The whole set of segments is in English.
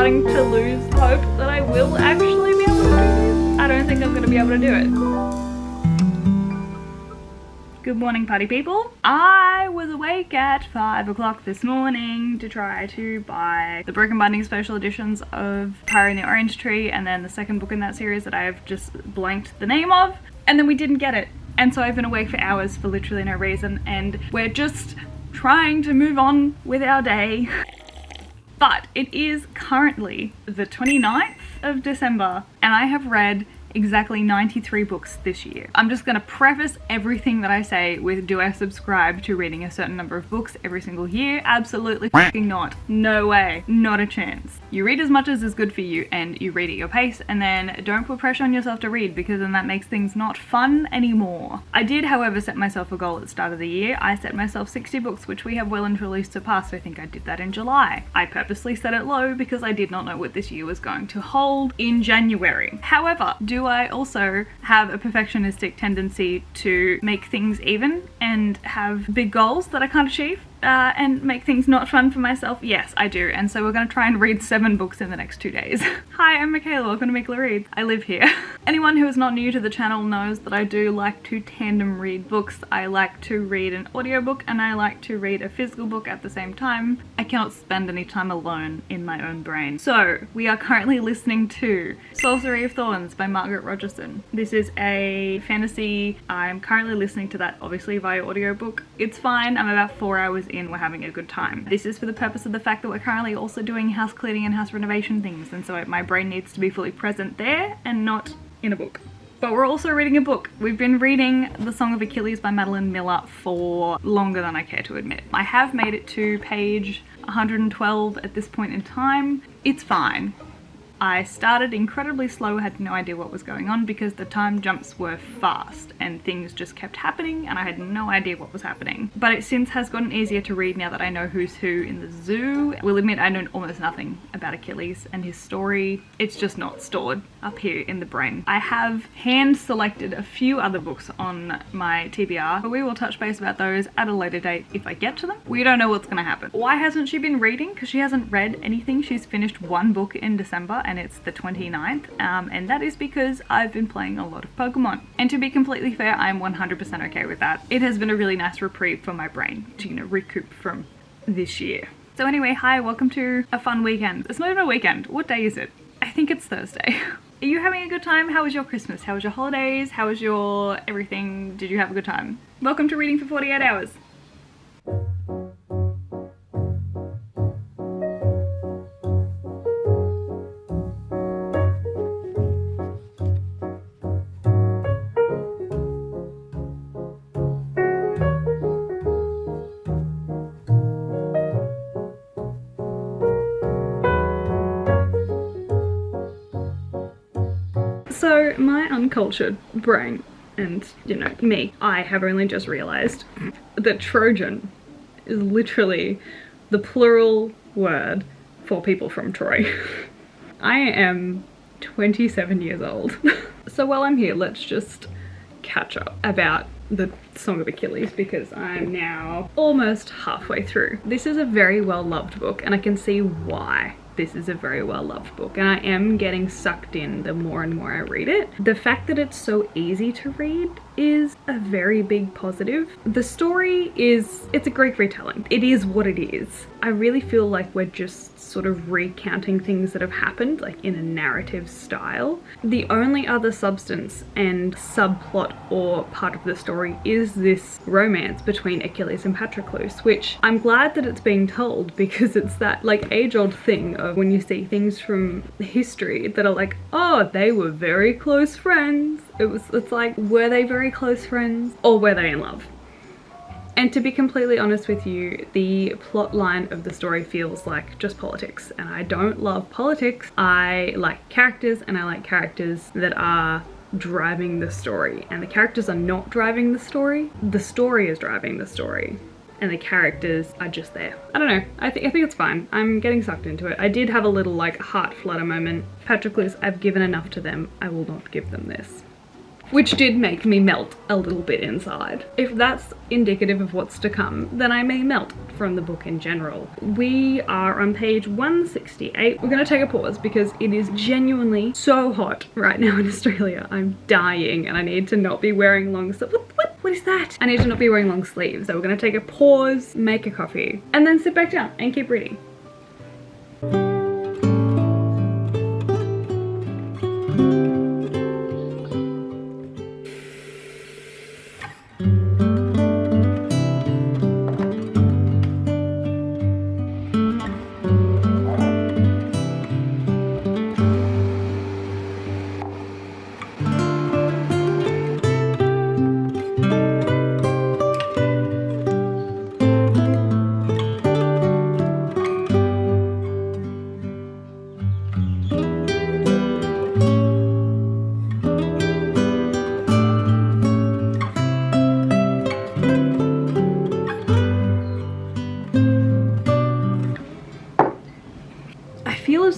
starting to lose hope that I will actually be able to do this. I don't think I'm going to be able to do it. Good morning, party people. I was awake at 5 o'clock this morning to try to buy the Broken Binding special editions of Fire in the Orange Tree and then the second book in that series that I have just blanked the name of, and then we didn't get it. And so I've been awake for hours for literally no reason, and we're just trying to move on with our day. But it is currently the 29th of December and I have read exactly 93 books this year. I'm just gonna preface everything that I say with, do I subscribe to reading a certain number of books every single year? Absolutely fucking not. No way. Not a chance. You read as much as is good for you and you read at your pace, and then don't put pressure on yourself to read, because then that makes things not fun anymore. I did, however, set myself a goal at the start of the year. I set myself 60 books, which we have well and truly surpassed. I think I did that in July. I purposely set it low because I did not know what this year was going to hold in January. However, do I also have a perfectionistic tendency to make things even and have big goals that I can't achieve? And make things not fun for myself? Yes, I do. And so we're going to try and read 7 books in the next 2 days. Hi, I'm Meekela. Welcome to Meekela Reads. I live here. Anyone who is not new to the channel knows that I do like to tandem read books. I like to read an audiobook and I like to read a physical book at the same time. I cannot spend any time alone in my own brain. So we are currently listening to Sorcery of Thorns by Margaret Rogerson. This is a fantasy. I'm currently listening to that obviously via audiobook. It's fine. I'm about 4 hours in. We're having a good time. This is for the purpose of the fact that we're currently also doing house cleaning and house renovation things, and so my brain needs to be fully present there and not in a book. But we're also reading a book. We've been reading The Song of Achilles by Madeline Miller for longer than I care to admit. I have made it to page 112 at this point in time. It's fine. I started incredibly slow, had no idea what was going on because the time jumps were fast and things just kept happening and I had no idea what was happening. But it since has gotten easier to read now that I know who's who in the zoo. We'll admit I know almost nothing about Achilles and his story. It's just not stored up here in the brain. I have hand selected a few other books on my TBR, but we will touch base about those at a later date if I get to them. We don't know what's gonna happen. Why hasn't she been reading? Because she hasn't read anything. She's finished 1 book in December and it's the 29th, and that is because I've been playing a lot of Pokemon. And to be completely fair, I'm 100% okay with that. It has been a really nice reprieve for my brain to, you know, recoup from this year. So anyway, hi, welcome to a fun weekend. It's not even a weekend. What day is it? I think it's Thursday. Are you having a good time? How was your Christmas? How was your holidays? How was your everything? Did you have a good time? Welcome to Reading for 48 Hours. So my uncultured brain and, you know, me, I have only just realized that Trojan is literally the plural word for people from Troy. I am 27 years old. So while I'm here, let's just catch up about the Song of Achilles because I'm now almost halfway through. This is a very well loved book and I can see why. This is a very well loved book and I am getting sucked in the more and more I read it. The fact that it's so easy to read is a very big positive. The story is, it's a Greek retelling. It is what it is. I really feel like we're just sort of recounting things that have happened, like in a narrative style. The only other substance and subplot or part of the story is this romance between Achilles and Patroclus, which I'm glad that it's being told because it's that like age-old thing of when you see things from history that are like, oh, they were very close friends. It's like, were they very close friends or were they in love? And to be completely honest with you, the plot line of the story feels like just politics, and I don't love politics. I like characters, and I like characters that are driving the story, and the characters are not driving the story is driving the story, and the characters are just there. I don't know, I think it's fine. I'm getting sucked into it. I did have a little like heart flutter moment. Patroclus, I've given enough to them, I will not give them this. which did make me melt a little bit inside. If that's indicative of what's to come, then I may melt from the book in general. We are on page 168. We're gonna take a pause because it is genuinely so hot right now in Australia. I'm dying and I need to not be wearing long sleeves. What is that? I need to not be wearing long sleeves. So we're gonna take a pause, make a coffee, and then sit back down and keep reading.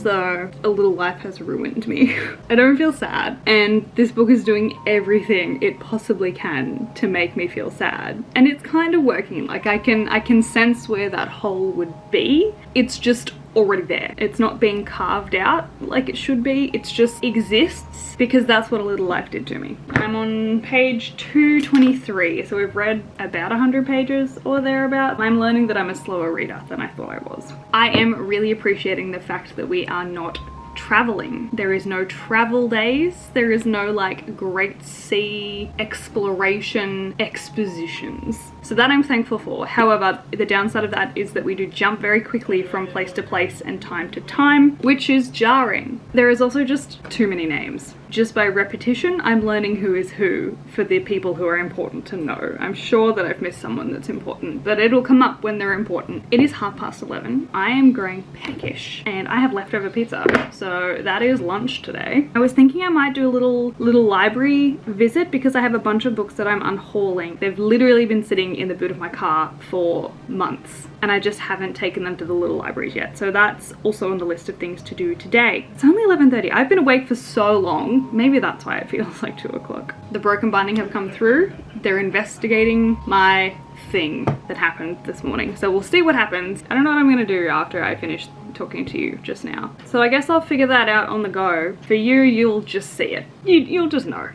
Though a little life has ruined me. I don't feel sad, and this book is doing everything it possibly can to make me feel sad, and it's kind of working. Like I can sense where that hole would be. It's just already there. It's not being carved out like it should be. It just exists because that's what A Little Life did to me. I'm on page 223, so we've read about 100 pages or thereabout. I'm learning that I'm a slower reader than I thought I was. I am really appreciating the fact that we are not traveling. There is no travel days. There is no like great sea exploration expositions. So that I'm thankful for. However, the downside of that is that we do jump very quickly from place to place and time to time, which is jarring. There is also just too many names. Just by repetition, I'm learning who is who for the people who are important to know. I'm sure that I've missed someone that's important, but it'll come up when they're important. It is 11:30. I am growing peckish and I have leftover pizza. So that is lunch today. I was thinking I might do a little library visit because I have a bunch of books that I'm unhauling. They've literally been sitting in the boot of my car for months and I just haven't taken them to the little libraries yet. So that's also on the list of things to do today. It's only 11:30. I've been awake for so long. Maybe that's why it feels like 2 o'clock. The broken binding have come through. They're investigating my thing that happened this morning. So we'll see what happens. I don't know what I'm gonna do after I finish talking to you just now. So I guess I'll figure that out on the go. For you, you'll just see it. You'll just know.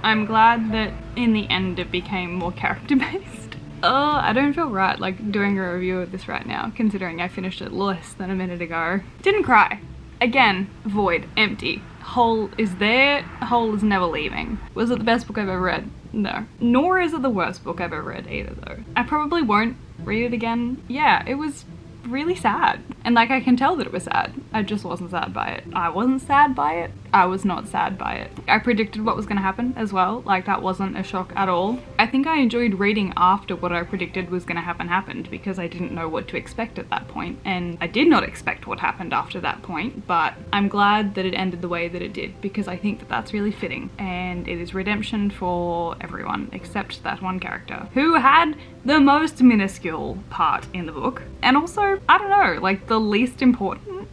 I'm glad that in the end it became more character based. I don't feel right like doing a review of this right now, considering I finished it less than a minute ago. Didn't cry. Again, void, empty. Hole is there, hole is never leaving. Was it the best book I've ever read? No. Nor is it the worst book I've ever read either though. I probably won't read it again. Yeah, it was really sad. And like I can tell that it was sad. I just wasn't sad by it. I wasn't sad by it. I was not sad by it. I predicted what was going to happen as well. Like that wasn't a shock at all. I think I enjoyed reading after what I predicted was going to happen happened because I didn't know what to expect at that point. And I did not expect what happened after that point, but I'm glad that it ended the way that it did because I think that that's really fitting. And it is redemption for everyone except that one character who had the most minuscule part in the book. And also, I don't know, like the least important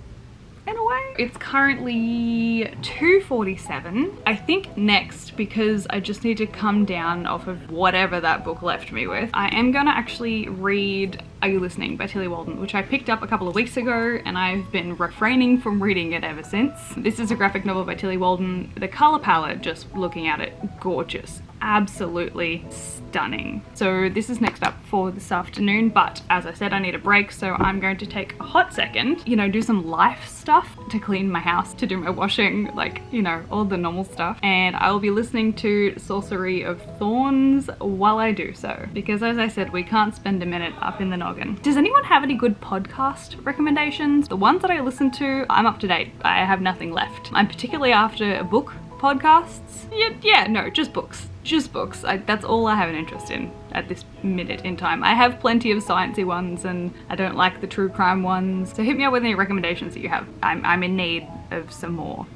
in a away. It's currently 2:47. I think next, because I just need to come down off of whatever that book left me with, I am gonna actually read Are You Listening by Tillie Walden, which I picked up a couple of weeks ago and I've been refraining from reading it ever since. This is a graphic novel by Tillie Walden. The color palette, just looking at it, gorgeous. Absolutely stunning. So this is next up for this afternoon, but as I said, I need a break, so I'm going to take a hot second, you know, do some life stuff to clean my house, to do my washing, like, you know, all the normal stuff. And I will be listening to Sorcery of Thorns while I do so, because as I said, we can't spend a minute up in the noggin. Does anyone have any good podcast recommendations? The ones that I listen to, I'm up to date. I have nothing left. I'm particularly after a book podcasts. Yeah, no, just books. Just books. That's all I have an interest in at this minute in time. I have plenty of sciencey ones and I don't like the true crime ones. So hit me up with any recommendations that you have. I'm in need of some more.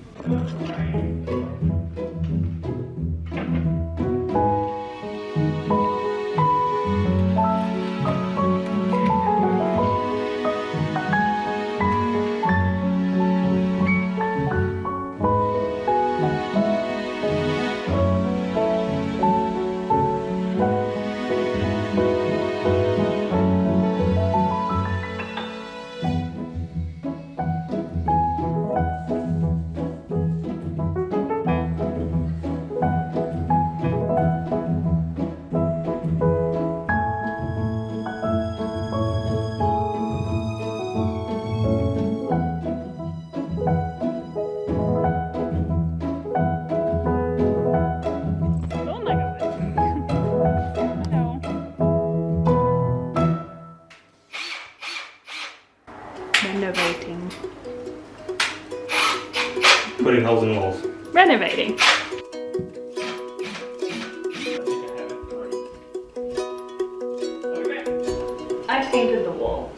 Renovating. Putting holes in walls. Renovating. I painted the wall.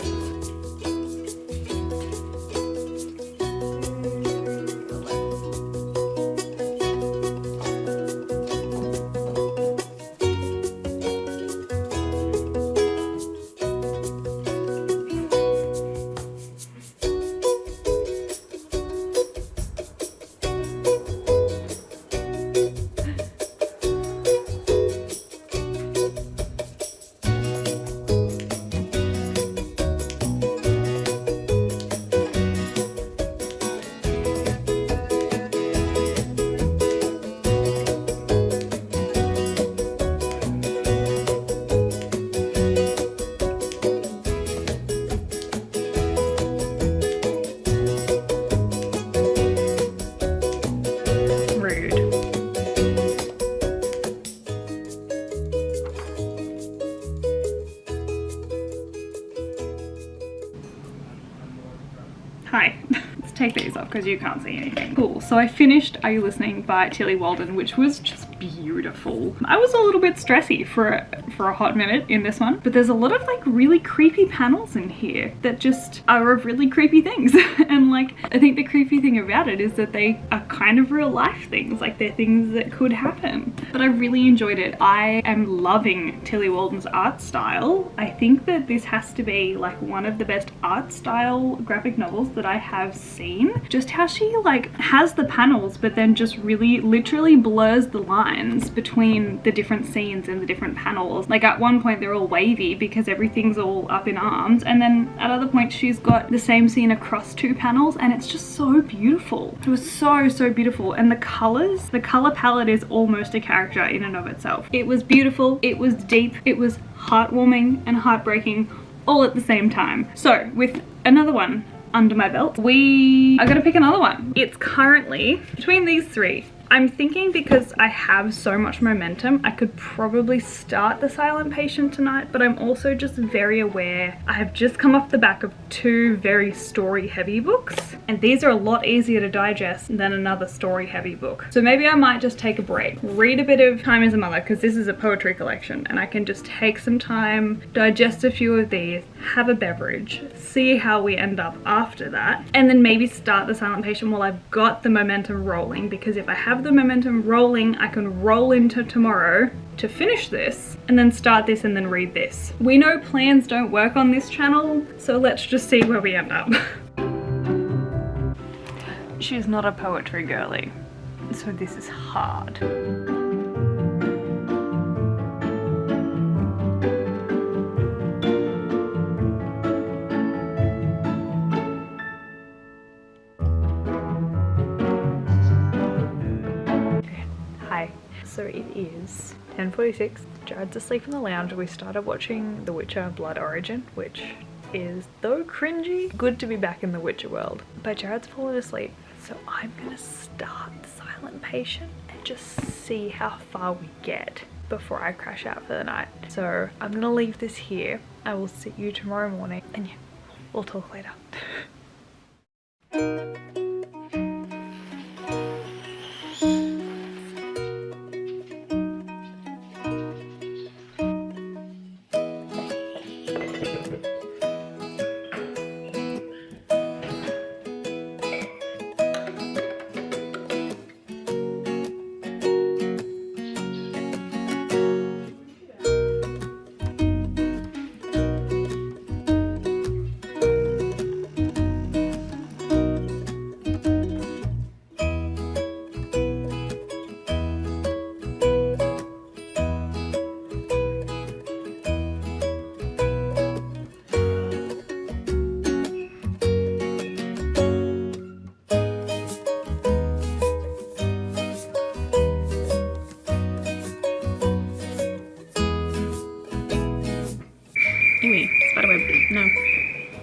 Hi. Let's take these off because you can't see anything. Cool. So I finished Are You Listening by Tillie Walden, which was just beautiful. I was a little bit stressy for a hot minute in this one, but there's a lot of like really creepy panels in here that just are of really creepy things. And like, I think the creepy thing about it is that they are kind of real life things, like they're things that could happen. But I really enjoyed it. I am loving Tillie Walden's art style. I think that this has to be like one of the best art style graphic novels that I have seen. Just how she like has the panels but then just really literally blurs the lines between the different scenes and the different panels. Like at one point they're all wavy because everything's all up in arms, and then at other points she's got the same scene across two panels and it's just so beautiful. It was so beautiful, and the colors, the color palette is almost a character in and of itself. It was beautiful, it was deep, it was heartwarming and heartbreaking all at the same time. So with another one under my belt, we are gonna pick another one. It's currently between these three. I'm thinking because I have so much momentum, I could probably start The Silent Patient tonight, but I'm also just very aware I have just come off the back of two very story heavy books, and these are a lot easier to digest than another story heavy book. So maybe I might just take a break, read a bit of Time as a Mother, because this is a poetry collection, and I can just take some time, digest a few of these, have a beverage, see how we end up after that, and then maybe start The Silent Patient while I've got the momentum rolling, because if I have the momentum rolling, I can roll into tomorrow to finish this and then start this and then read this. We know plans don't work on this channel, so let's just see where we end up. she's not a poetry girly, so this is hard. Hi. So it is 10:46. Jared's asleep in the lounge. We started watching The Witcher Blood Origin, which is, though cringy, good to be back in the Witcher world. But Jared's fallen asleep, so I'm gonna start The Silent Patient and just see how far we get before I crash out for the night. So I'm gonna leave this here. I will see you tomorrow morning, and yeah, we'll talk later. No,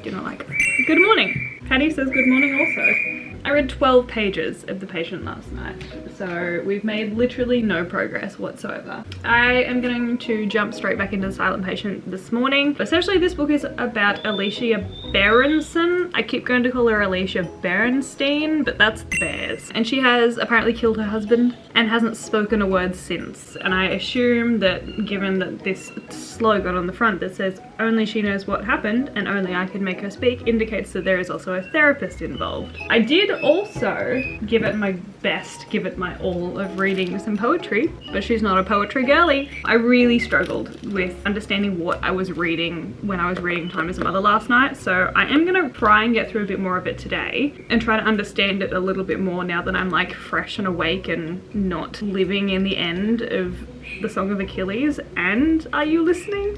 do not like. Good morning. Patty says good morning also. I read 12 pages of The Patient last night, so we've made literally no progress whatsoever. I am going to jump straight back into The Silent Patient this morning. Essentially, this book is about Alicia Berenson. I keep going to call her Alicia Berenstein, but that's the Bears. And she has apparently killed her husband and hasn't spoken a word since. And I assume that given that this slogan on the front that says only she knows what happened and only I can make her speak indicates that there is also a therapist involved. I did also give it my best, give it my all of reading some poetry, but she's not a poetry girly. I really struggled with understanding what I was reading when I was reading Time as a Mother last night, so I am gonna try and get through a bit more of it today and try to understand it a little bit more now that I'm like fresh and awake and not living in the end of The Song of Achilles and Are You Listening?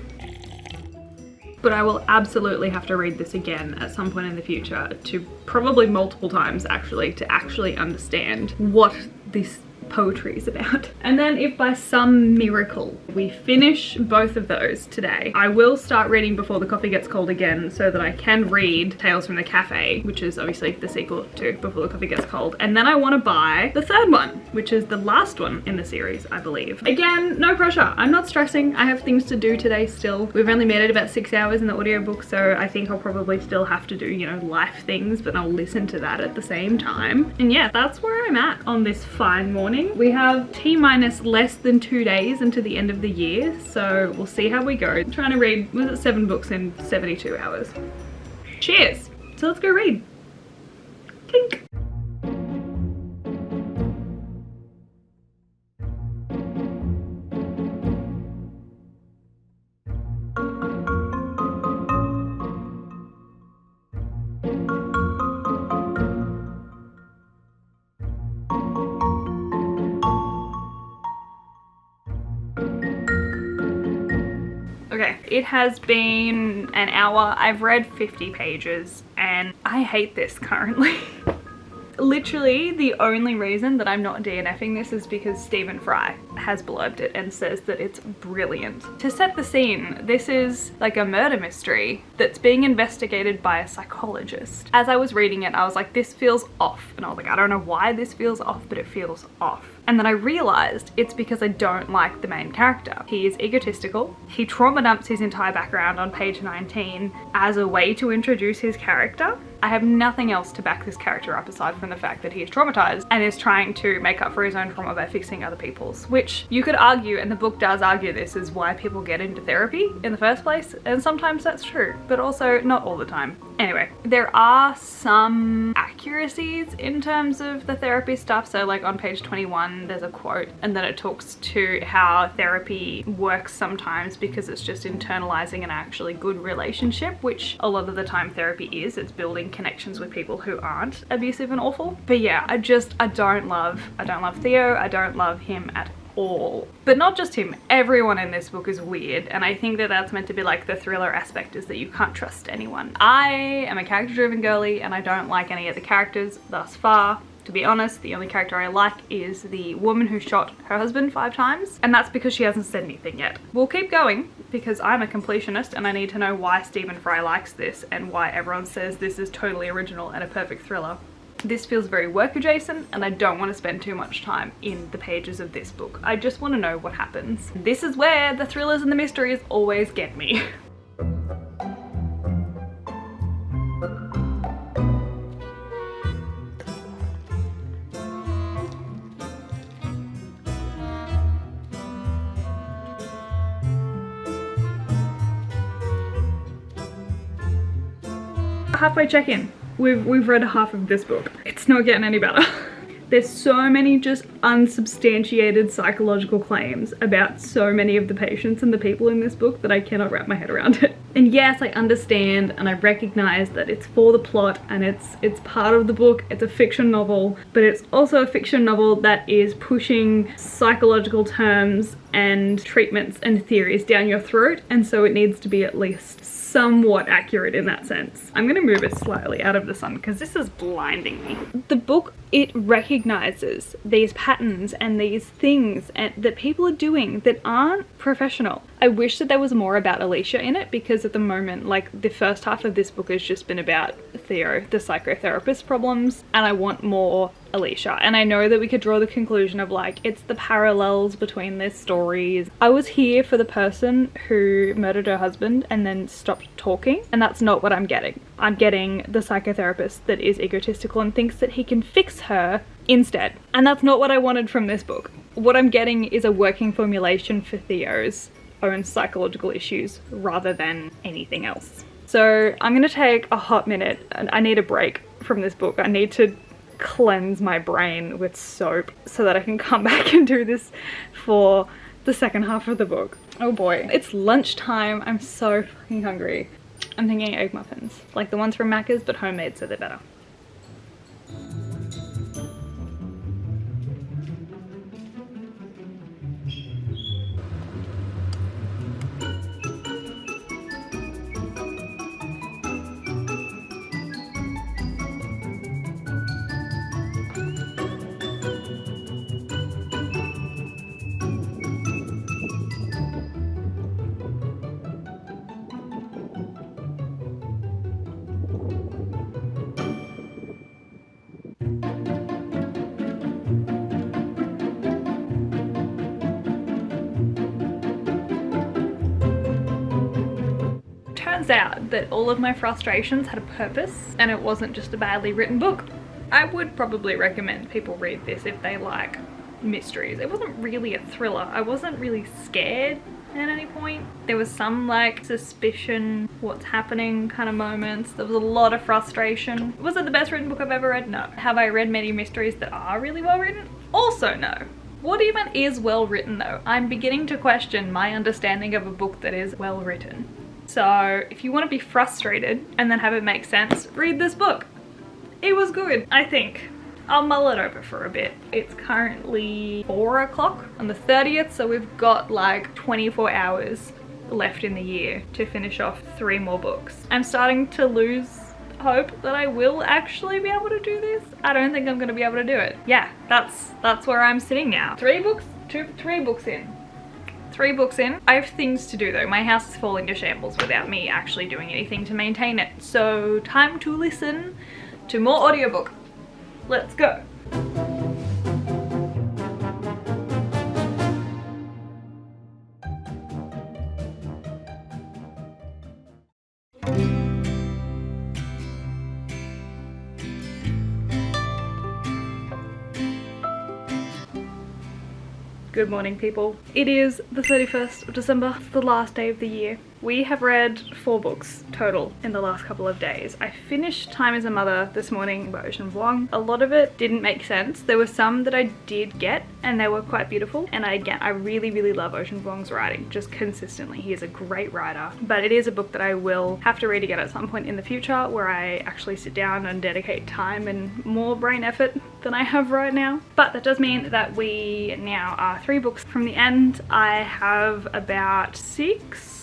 But I will absolutely have to read this again at some point in the future, to probably multiple times actually, to actually understand what this poetry is about. And then if by some miracle we finish both of those today, I will start reading Before the Coffee Gets Cold again so that I can read Tales from the Cafe, which is obviously the sequel to Before the Coffee Gets Cold. And then I want to buy the third one, which is the last one in the series, I believe. Again, no pressure. I'm not stressing. I have things to do today still. We've only made it about 6 hours in the audiobook, so I think I'll probably still have to do, you know, life things, but I'll listen to that at the same time. And yeah, that's where I'm at on this fine morning. We have T-minus less than 2 days into the end of the year, so we'll see how we go. I'm trying to read, was it 7 books in 72 hours? Cheers! So let's go read. Clink. Okay, it has been an hour. I've read 50 pages and I hate this currently. Literally, the only reason that I'm not DNFing this is because Stephen Fry has blurbed it and says that it's brilliant. To set the scene, this is like a murder mystery that's being investigated by a psychologist. As I was reading it, I was like, this feels off. And I was like, I don't know why this feels off, but it feels off. And then I realized it's because I don't like the main character. He is egotistical. He trauma dumps his entire background on page 19 as a way to introduce his character. I have nothing else to back this character up aside from the fact that he is traumatized and is trying to make up for his own trauma by fixing other people's, which you could argue, and the book does argue this, is why people get into therapy in the first place, and sometimes that's true, but also not all the time. Anyway, there are some accuracies in terms of the therapy stuff. So like on page 21, there's a quote and then it talks to how therapy works sometimes because it's just internalizing an actually good relationship, which a lot of the time therapy is. It's building connections with people who aren't abusive and awful. But yeah, I don't love Theo. I don't love him at all. But not just him, everyone in this book is weird, and I think that that's meant to be like the thriller aspect, is that you can't trust anyone. I am a character driven girly and I don't like any of the characters thus far. To be honest, the only character I like is the woman who shot her husband 5 times, and that's because she hasn't said anything yet. We'll keep going because I'm a completionist and I need to know why Stephen Fry likes this and why everyone says this is totally original and a perfect thriller. This feels very work adjacent and I don't want to spend too much time in the pages of this book. I just want to know what happens. This is where the thrillers and the mysteries always get me. Halfway check-in. We've read half of this book. It's not getting any better. There's so many just unsubstantiated psychological claims about so many of the patients and the people in this book that I cannot wrap my head around it. And yes, I understand and I recognize that it's for the plot and it's part of the book. It's a fiction novel, but it's also a fiction novel that is pushing psychological terms and treatments and theories down your throat, and so it needs to be at least somewhat accurate in that sense. I'm gonna move it slightly out of the sun because this is blinding me. The book, it recognizes these patterns and these things that people are doing that aren't professional. I wish that there was more about Alicia in it, because at the moment, like, the first half of this book has just been about Theo, the psychotherapist problems, and I want more Alicia. And I know that we could draw the conclusion of like, it's the parallels between their stories. I was here for the person who murdered her husband and then stopped talking, and that's not what I'm getting. I'm getting the psychotherapist that is egotistical and thinks that he can fix her instead. And that's not what I wanted from this book. What I'm getting is a working formulation for Theo's own psychological issues rather than anything else. So I'm gonna take a hot minute and I need a break from this book. I need to cleanse my brain with soap so that I can come back and do this for the second half of the book. Oh boy, it's lunchtime. I'm so fucking hungry. I'm thinking egg muffins, like the ones from Macca's, but homemade, so they're better. Turns out that all of my frustrations had a purpose and it wasn't just a badly written book. I would probably recommend people read this if they like mysteries. It wasn't really a thriller. I wasn't really scared at any point. There was some like suspicion, what's happening kind of moments. There was a lot of frustration. Was it the best written book I've ever read? No. Have I read many mysteries that are really well written? Also no. What even is well written though? I'm beginning to question my understanding of a book that is well written. So if you want to be frustrated and then have it make sense, read this book. It was good, I think. I'll mull it over for a bit. It's currently 4 o'clock on the 30th, so we've got like 24 hours left in the year to finish off 3 more books. I'm starting to lose hope that I will actually be able to do this. I don't think I'm going to be able to do it. Yeah, that's where I'm sitting now. 3 books in. 3 books in. I have things to do though. My house is falling to shambles without me actually doing anything to maintain it. So time to listen to more audiobook. Let's go. Good morning, people. It is the 31st of December. It's the last day of the year. We have read 4 books total in the last couple of days. I finished Time as a Mother this morning by Ocean Vuong. A lot of it didn't make sense. There were some that I did get and they were quite beautiful. And I really love Ocean Vuong's writing, just consistently. He is a great writer. But it is a book that I will have to read again at some point in the future, where I actually sit down and dedicate time and more brain effort than I have right now. But that does mean that we now are 3 books from the end. I have about 6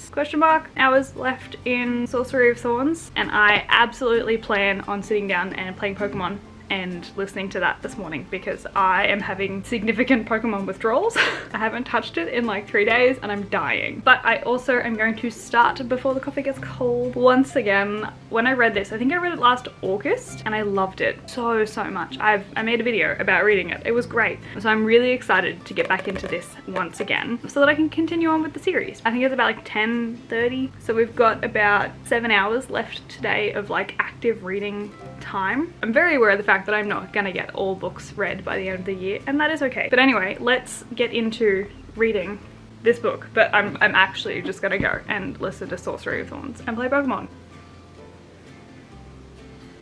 hours left in Sorcery of Thorns, and I absolutely plan on sitting down and playing Pokemon and listening to that this morning, because I am having significant Pokemon withdrawals. I haven't touched it in like 3 days and I'm dying. But I also am going to start Before the Coffee Gets Cold once again. When I read this, I think I read it last August and I loved it so much. I made a video about reading it. It was great. So I'm really excited to get back into this once again so that I can continue on with the series. I think it's about like 10:30. So we've got about 7 hours left today of like active reading time. I'm very aware of the fact that I'm not gonna get all books read by the end of the year, and that is okay. But anyway, let's get into reading this book. But I'm actually just gonna go and listen to Sorcery of Thorns and play Pokemon.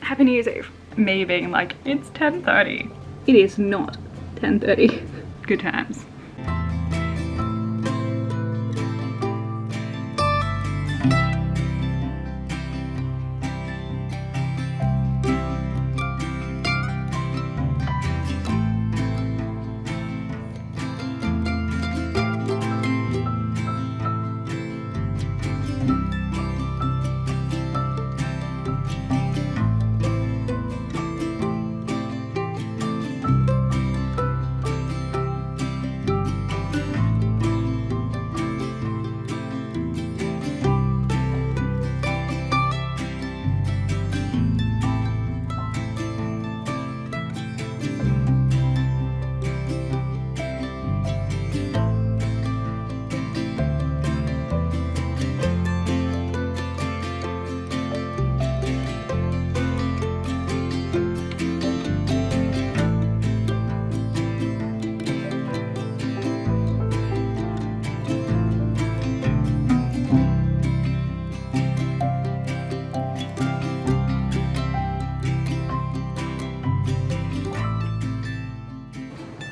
Happy New Year's Eve. Me being like, it's 10:30. It is not 10:30. Good times.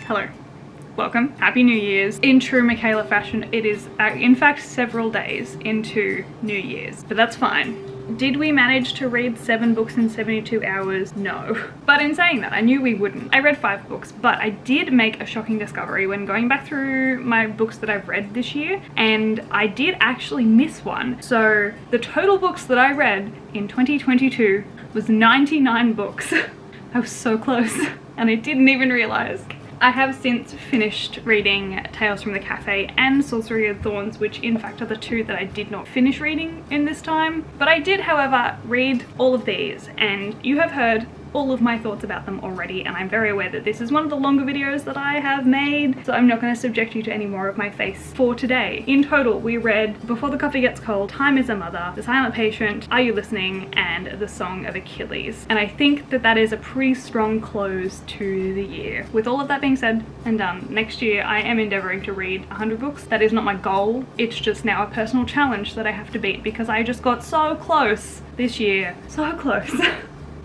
Hello, welcome, Happy New Year's. In true Meekela fashion, it is in fact several days into New Year's, but that's fine. Did we manage to read 7 books in 72 hours? No. But in saying that, I knew we wouldn't. I read 5 books, but I did make a shocking discovery when going back through my books that I've read this year, and I did actually miss one. So the total books that I read in 2022 was 99 books. I was so close, and I didn't even realize. I have since finished reading Tales from the Cafe and Sorcery of Thorns, which in fact are the 2 that I did not finish reading in this time. But I did, however, read all of these, and you have heard all of my thoughts about them already, and I'm very aware that this is one of the longer videos that I have made, so I'm not going to subject you to any more of my face for today. In total, we read Before the Coffee Gets Cold, Time is a Mother, The Silent Patient, Are You Listening, and The Song of Achilles. And I think that that is a pretty strong close to the year. With all of that being said and done, next year I am endeavoring to read 100 books. That is not my goal, it's just now a personal challenge that I have to beat, because I just got so close this year. So close.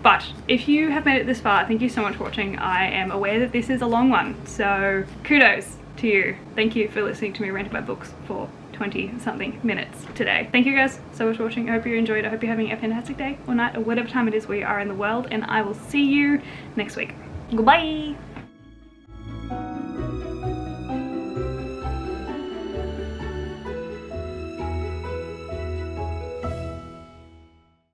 But if you have made it this far, thank you so much for watching. I am aware that this is a long one, so kudos to you. Thank you for listening to me rant about books for 20 something minutes today. Thank you guys so much for watching. I hope you enjoyed. I hope you're having a fantastic day or night or whatever time it is where you are in the world, and I will see you next week. Goodbye.